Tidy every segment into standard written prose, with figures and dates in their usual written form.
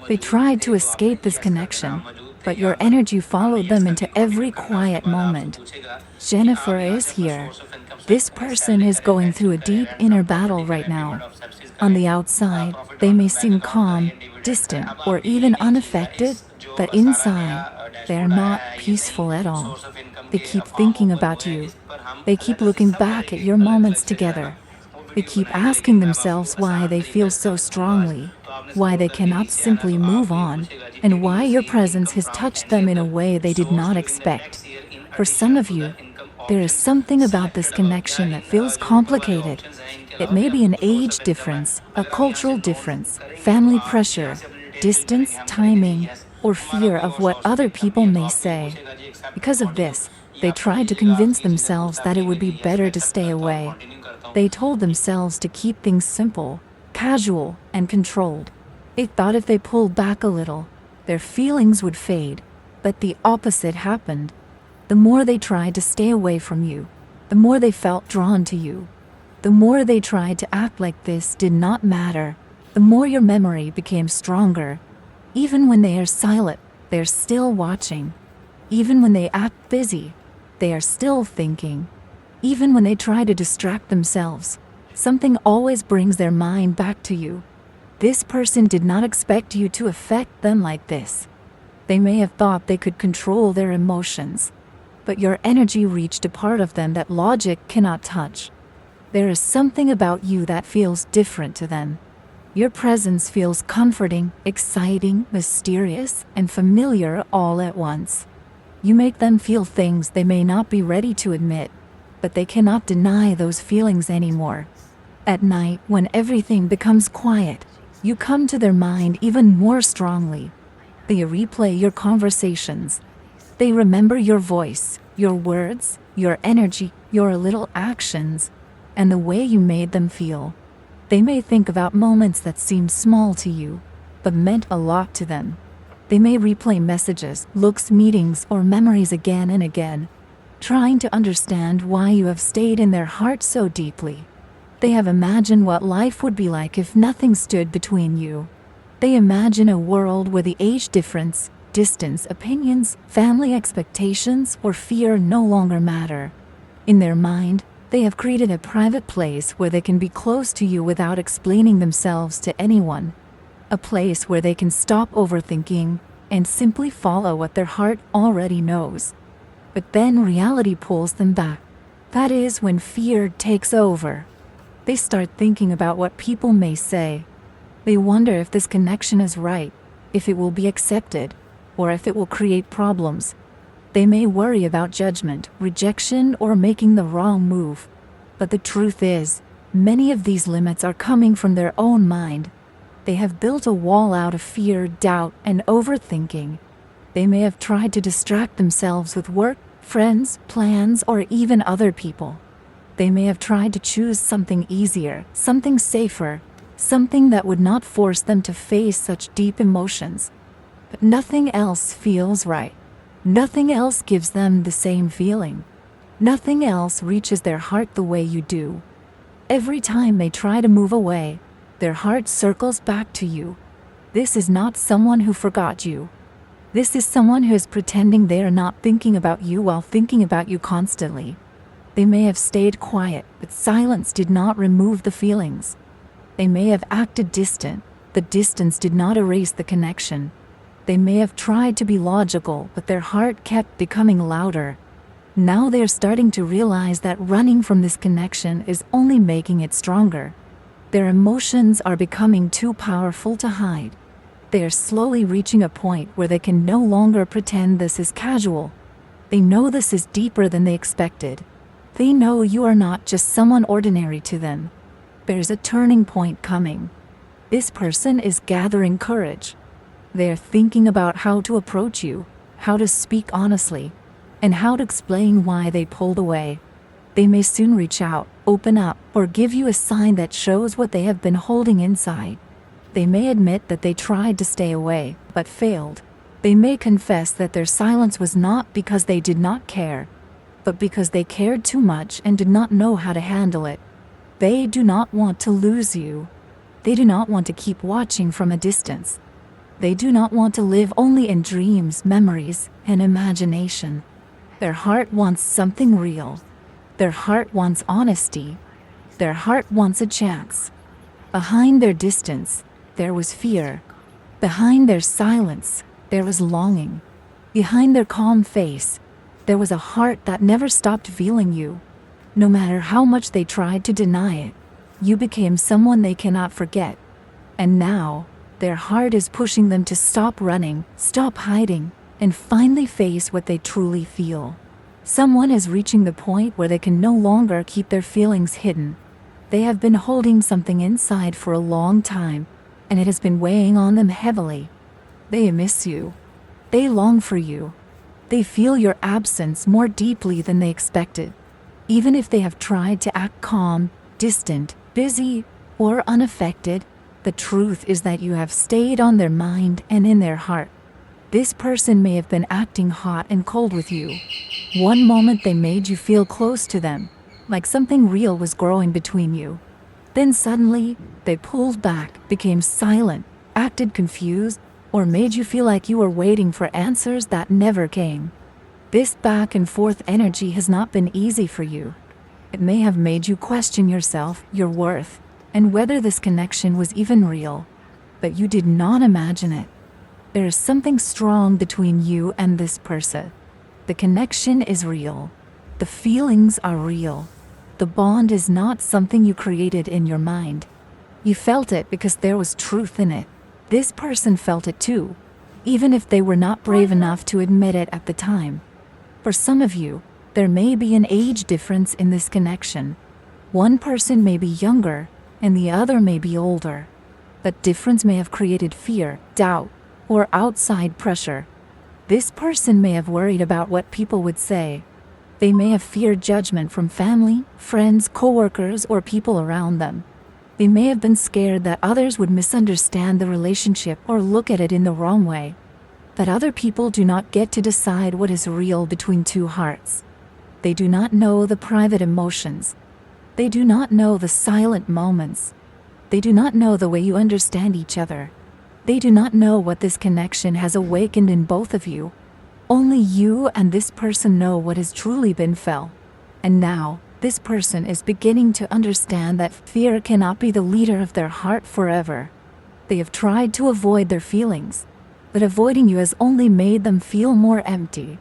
They tried to escape this connection, but your energy followed them into every quiet moment. Jennifer is here. This person is going through a deep inner battle right now. On the outside, they may seem calm, distant, or even unaffected, but inside, they are not peaceful at all. They keep thinking about you. They keep looking back at your moments together. They keep asking themselves why they feel so strongly, why they cannot simply move on, and why your presence has touched them in a way they did not expect. For some of you, there is something about this connection that feels complicated. It may be an age difference, a cultural difference, family pressure, distance, timing, or fear of what other people may say. Because of this, they tried to convince themselves that it would be better to stay away. They told themselves to keep things simple, casual, and controlled. They thought if they pulled back a little, their feelings would fade. But the opposite happened. The more they tried to stay away from you, the more they felt drawn to you. The more they tried to act like this did not matter, the more your memory became stronger. Even when they are silent, they are still watching. Even when they act busy, they are still thinking. Even when they try to distract themselves, something always brings their mind back to you. This person did not expect you to affect them like this. They may have thought they could control their emotions, but your energy reached a part of them that logic cannot touch. There is something about you that feels different to them. Your presence feels comforting, exciting, mysterious, and familiar all at once. You make them feel things they may not be ready to admit, but they cannot deny those feelings anymore. At night, when everything becomes quiet, you come to their mind even more strongly. They replay your conversations. They remember your voice, your words, your energy, your little actions, and the way you made them feel. They may think about moments that seemed small to you, but meant a lot to them. They may replay messages, looks, meetings, or memories again and again, trying to understand why you have stayed in their heart so deeply. They have imagined what life would be like if nothing stood between you. They imagine a world where the age difference, distance, opinions, family expectations, or fear no longer matter. In their mind, they have created a private place where they can be close to you without explaining themselves to anyone. A place where they can stop overthinking and simply follow what their heart already knows. But then reality pulls them back. That is when fear takes over. They start thinking about what people may say. They wonder if this connection is right, if it will be accepted, or if it will create problems. They may worry about judgment, rejection, or making the wrong move. But the truth is, many of these limits are coming from their own mind. They have built a wall out of fear, doubt, and overthinking. They may have tried to distract themselves with work, friends, plans, or even other people. They may have tried to choose something easier, something safer, something that would not force them to face such deep emotions. But nothing else feels right. Nothing else gives them the same feeling. Nothing else reaches their heart the way you do. Every time they try to move away, their heart circles back to you. This is not someone who forgot you. This is someone who is pretending they are not thinking about you while thinking about you constantly. They may have stayed quiet, but silence did not remove the feelings. They may have acted distant. The distance did not erase the connection. They may have tried to be logical, but their heart kept becoming louder. Now they are starting to realize that running from this connection is only making it stronger. Their emotions are becoming too powerful to hide. They are slowly reaching a point where they can no longer pretend this is casual. They know this is deeper than they expected. They know you are not just someone ordinary to them. There's a turning point coming. This person is gathering courage. They are thinking about how to approach you, how to speak honestly, and how to explain why they pulled away. They may soon reach out, open up, or give you a sign that shows what they have been holding inside. They may admit that they tried to stay away, but failed. They may confess that their silence was not because they did not care, but because they cared too much and did not know how to handle it. They do not want to lose you. They do not want to keep watching from a distance. They do not want to live only in dreams, memories, and imagination. Their heart wants something real. Their heart wants honesty. Their heart wants a chance. Behind their distance, there was fear. Behind their silence, there was longing. Behind their calm face, there was a heart that never stopped feeling you. No matter how much they tried to deny it, you became someone they cannot forget. And now, their heart is pushing them to stop running, stop hiding, and finally face what they truly feel. Someone is reaching the point where they can no longer keep their feelings hidden. They have been holding something inside for a long time, and it has been weighing on them heavily. They miss you. They long for you. They feel your absence more deeply than they expected. Even if they have tried to act calm, distant, busy, or unaffected, the truth is that you have stayed on their mind and in their heart. This person may have been acting hot and cold with you. One moment they made you feel close to them, like something real was growing between you. Then suddenly, they pulled back, became silent, acted confused, or made you feel like you were waiting for answers that never came. This back and forth energy has not been easy for you. It may have made you question yourself, your worth, and whether this connection was even real. But you did not imagine it. There is something strong between you and this person. The connection is real. The feelings are real. The bond is not something you created in your mind. You felt it because there was truth in it. This person felt it too, even if they were not brave enough to admit it at the time. For some of you, there may be an age difference in this connection. One person may be younger, and the other may be older. That difference may have created fear, doubt, or outside pressure. This person may have worried about what people would say. They may have feared judgment from family, friends, coworkers, or people around them. They may have been scared that others would misunderstand the relationship or look at it in the wrong way. But other people do not get to decide what is real between two hearts. They do not know the private emotions. They do not know the silent moments. They do not know the way you understand each other. They do not know what this connection has awakened in both of you. Only you and this person know what has truly been felt. And now, this person is beginning to understand that fear cannot be the leader of their heart forever. They have tried to avoid their feelings, but avoiding you has only made them feel more empty.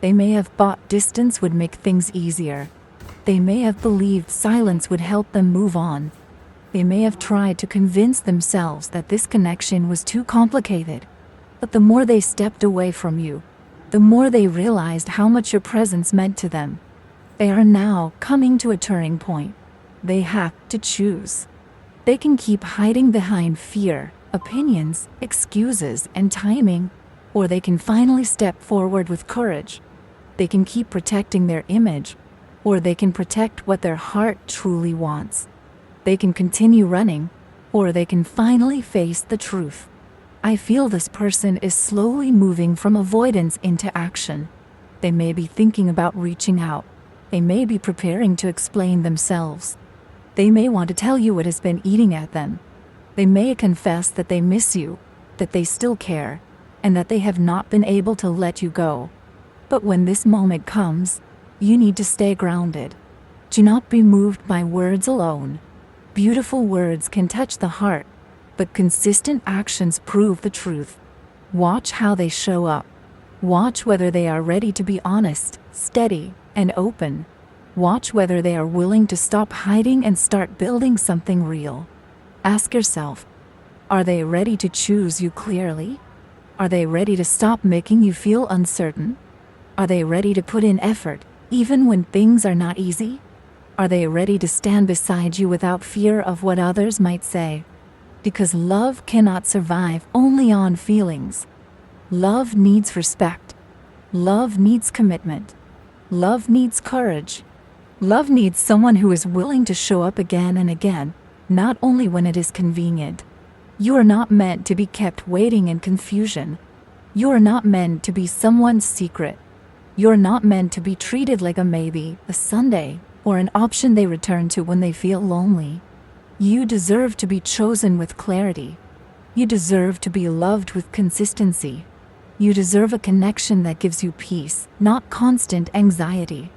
They may have thought distance would make things easier. They may have believed silence would help them move on. They may have tried to convince themselves that this connection was too complicated. But the more they stepped away from you, the more they realized how much your presence meant to them. They are now coming to a turning point. They have to choose. They can keep hiding behind fear, opinions, excuses, and timing, or they can finally step forward with courage. They can keep protecting their image, or they can protect what their heart truly wants. They can continue running, or they can finally face the truth. I feel this person is slowly moving from avoidance into action. They may be thinking about reaching out. They may be preparing to explain themselves. They may want to tell you what has been eating at them. They may confess that they miss you, that they still care, and that they have not been able to let you go. But when this moment comes, you need to stay grounded. Do not be moved by words alone. Beautiful words can touch the heart, but consistent actions prove the truth. Watch how they show up. Watch whether they are ready to be honest, steady, and open. Watch whether they are willing to stop hiding and start building something real. Ask yourself, are they ready to choose you clearly? Are they ready to stop making you feel uncertain? Are they ready to put in effort, even when things are not easy? Are they ready to stand beside you without fear of what others might say? Because love cannot survive only on feelings. Love needs respect. Love needs commitment. Love needs courage. Love needs someone who is willing to show up again and again, not only when it is convenient. You are not meant to be kept waiting in confusion. You are not meant to be someone's secret. You are not meant to be treated like a maybe, a Sunday, or an option they return to when they feel lonely. You deserve to be chosen with clarity. You deserve to be loved with consistency. You deserve a connection that gives you peace, not constant anxiety.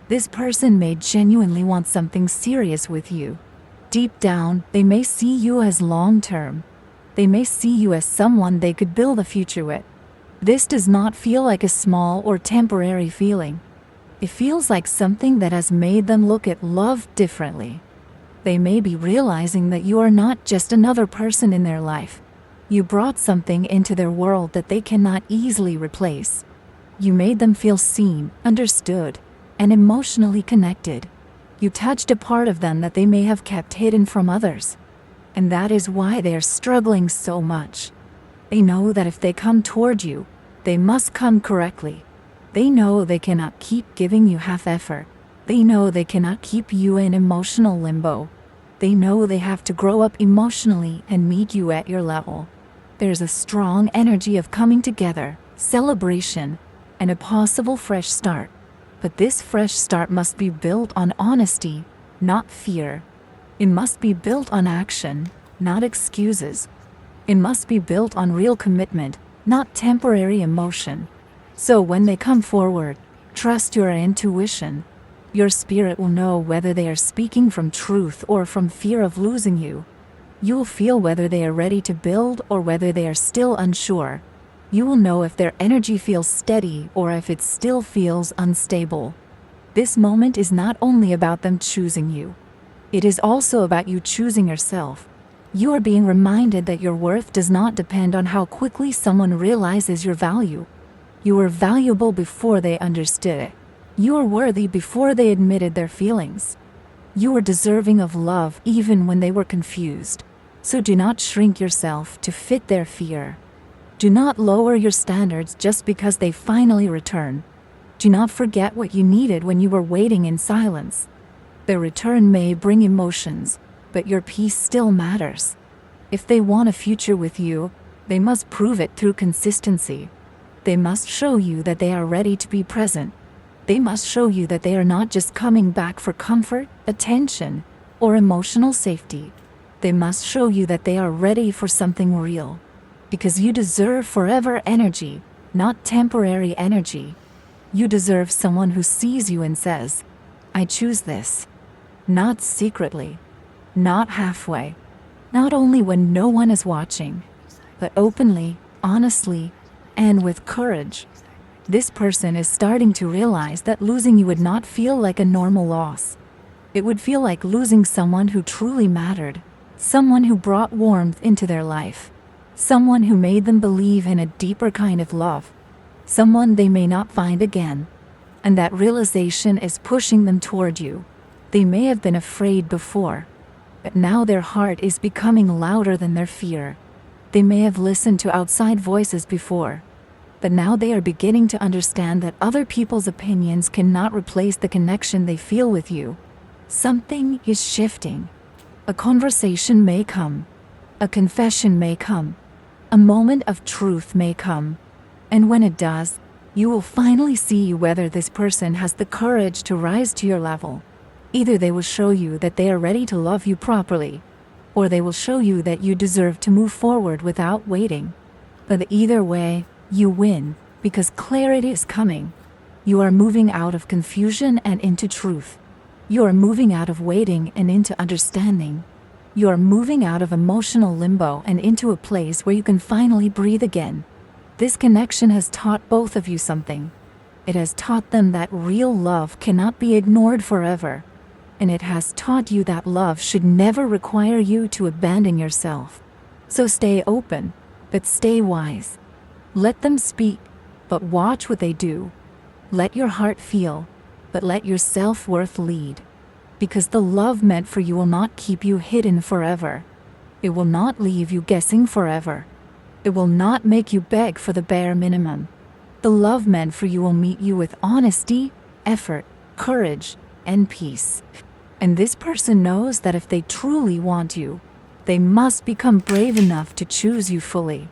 This person may genuinely want something serious with you. Deep down, they may see you as long-term. They may see you as someone they could build a future with. This does not feel like a small or temporary feeling. It feels like something that has made them look at love differently. They may be realizing that you are not just another person in their life. You brought something into their world that they cannot easily replace. You made them feel seen, understood, and emotionally connected. You touched a part of them that they may have kept hidden from others. And that is why they are struggling so much. They know that if they come toward you, they must come correctly. They know they cannot keep giving you half effort. They know they cannot keep you in emotional limbo. They know they have to grow up emotionally and meet you at your level. There's a strong energy of coming together, celebration, and a possible fresh start. But this fresh start must be built on honesty, not fear. It must be built on action, not excuses. It must be built on real commitment, not temporary emotion. So when they come forward, trust your intuition. Your spirit will know whether they are speaking from truth or from fear of losing you. You will feel whether they are ready to build or whether they are still unsure. You will know if their energy feels steady or if it still feels unstable. This moment is not only about them choosing you. It is also about you choosing yourself. You are being reminded that your worth does not depend on how quickly someone realizes your value. You were valuable before they understood it. You are worthy before they admitted their feelings. You are deserving of love even when they were confused. So do not shrink yourself to fit their fear. Do not lower your standards just because they finally return. Do not forget what you needed when you were waiting in silence. Their return may bring emotions, but your peace still matters. If they want a future with you, they must prove it through consistency. They must show you that they are ready to be present. They must show you that they are not just coming back for comfort, attention, or emotional safety. They must show you that they are ready for something real. Because you deserve forever energy, not temporary energy. You deserve someone who sees you and says, I choose this. Not secretly, not halfway, not only when no one is watching, but openly, honestly, and with courage. This person is starting to realize that losing you would not feel like a normal loss. It would feel like losing someone who truly mattered, someone who brought warmth into their life, someone who made them believe in a deeper kind of love, someone they may not find again. And that realization is pushing them toward you. They may have been afraid before, but now their heart is becoming louder than their fear. They may have listened to outside voices before, but now they are beginning to understand that other people's opinions cannot replace the connection they feel with you. Something is shifting. A conversation may come. A confession may come. A moment of truth may come. And when it does, you will finally see whether this person has the courage to rise to your level. Either they will show you that they are ready to love you properly, or they will show you that you deserve to move forward without waiting. But either way, you win, because clarity is coming. You are moving out of confusion and into truth. You are moving out of waiting and into understanding. You are moving out of emotional limbo and into a place where you can finally breathe again. This connection has taught both of you something. It has taught them that real love cannot be ignored forever. And it has taught you that love should never require you to abandon yourself. So stay open, but stay wise. Let them speak, but watch what they do. Let your heart feel, but let your self-worth lead. Because the love meant for you will not keep you hidden forever. It will not leave you guessing forever. It will not make you beg for the bare minimum. The love meant for you will meet you with honesty, effort, courage, and peace. And this person knows that if they truly want you, they must become brave enough to choose you fully.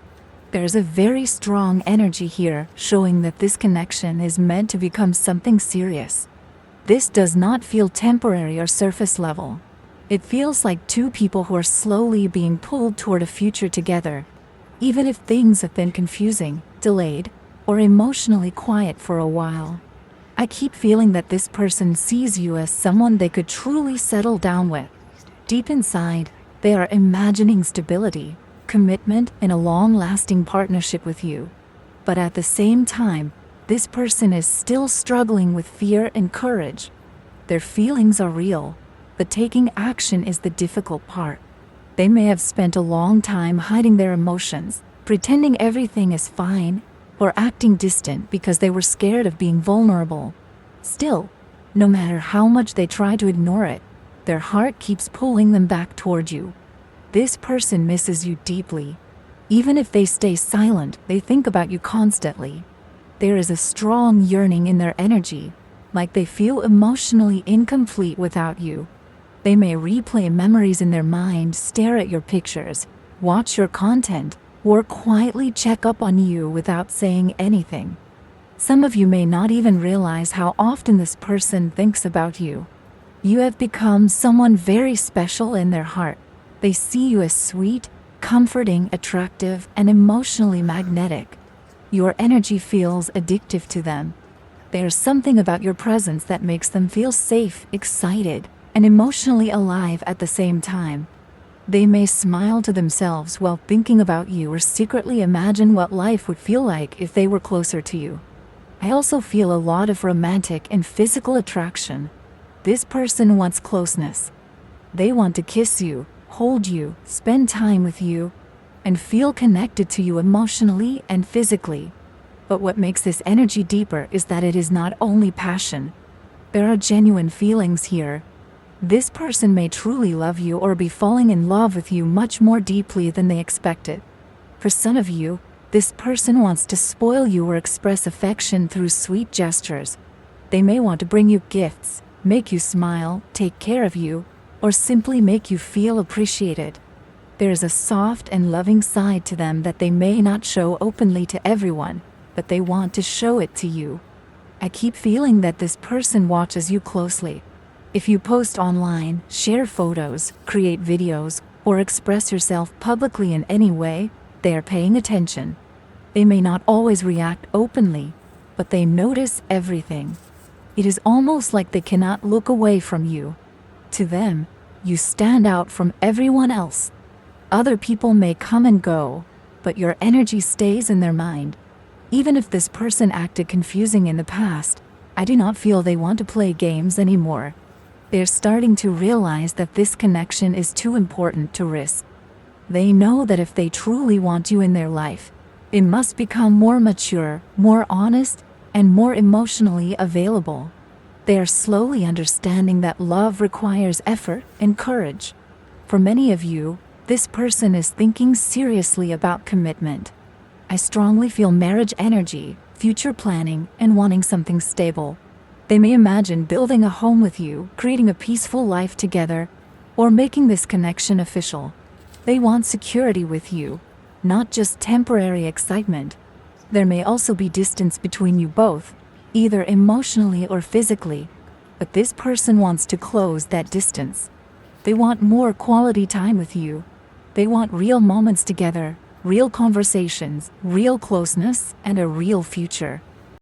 There's a very strong energy here showing that this connection is meant to become something serious. This does not feel temporary or surface level. It feels like two people who are slowly being pulled toward a future together, even if things have been confusing, delayed, or emotionally quiet for a while. I keep feeling that this person sees you as someone they could truly settle down with. Deep inside, they are imagining stability, commitment, and a long-lasting partnership with you. But at the same time, this person is still struggling with fear and courage. Their feelings are real, but taking action is the difficult part. They may have spent a long time hiding their emotions, pretending everything is fine, or acting distant because they were scared of being vulnerable. Still, no matter how much they try to ignore it, their heart keeps pulling them back toward you. This person misses you deeply. Even if they stay silent, they think about you constantly. There is a strong yearning in their energy, like they feel emotionally incomplete without you. They may replay memories in their mind, stare at your pictures, watch your content, or quietly check up on you without saying anything. Some of you may not even realize how often this person thinks about you. You have become someone very special in their heart. They see you as sweet, comforting, attractive, and emotionally magnetic. Your energy feels addictive to them. There's something about your presence that makes them feel safe, excited, and emotionally alive at the same time. They may smile to themselves while thinking about you or secretly imagine what life would feel like if they were closer to you. I also feel a lot of romantic and physical attraction. This person wants closeness. They want to kiss you, hold you, spend time with you, and feel connected to you emotionally and physically. But what makes this energy deeper is that it is not only passion. There are genuine feelings here. This person may truly love you or be falling in love with you much more deeply than they expected. For some of you, this person wants to spoil you or express affection through sweet gestures. They may want to bring you gifts, make you smile, take care of you, or simply make you feel appreciated. There is a soft and loving side to them that they may not show openly to everyone, but they want to show it to you. I keep feeling that this person watches you closely. If you post online, share photos, create videos, or express yourself publicly in any way, they are paying attention. They may not always react openly, but they notice everything. It is almost like they cannot look away from you. To them, you stand out from everyone else. Other people may come and go, but your energy stays in their mind. Even if this person acted confusing in the past, I do not feel they want to play games anymore. They're starting to realize that this connection is too important to risk. They know that if they truly want you in their life, it must become more mature, more honest, and more emotionally available. They are slowly understanding that love requires effort and courage. For many of you, this person is thinking seriously about commitment. I strongly feel marriage energy, future planning, and wanting something stable. They may imagine building a home with you, creating a peaceful life together, or making this connection official. They want security with you, not just temporary excitement. There may also be distance between you both, either emotionally or physically, but this person wants to close that distance. They want more quality time with you. They want real moments together, real conversations, real closeness, and a real future.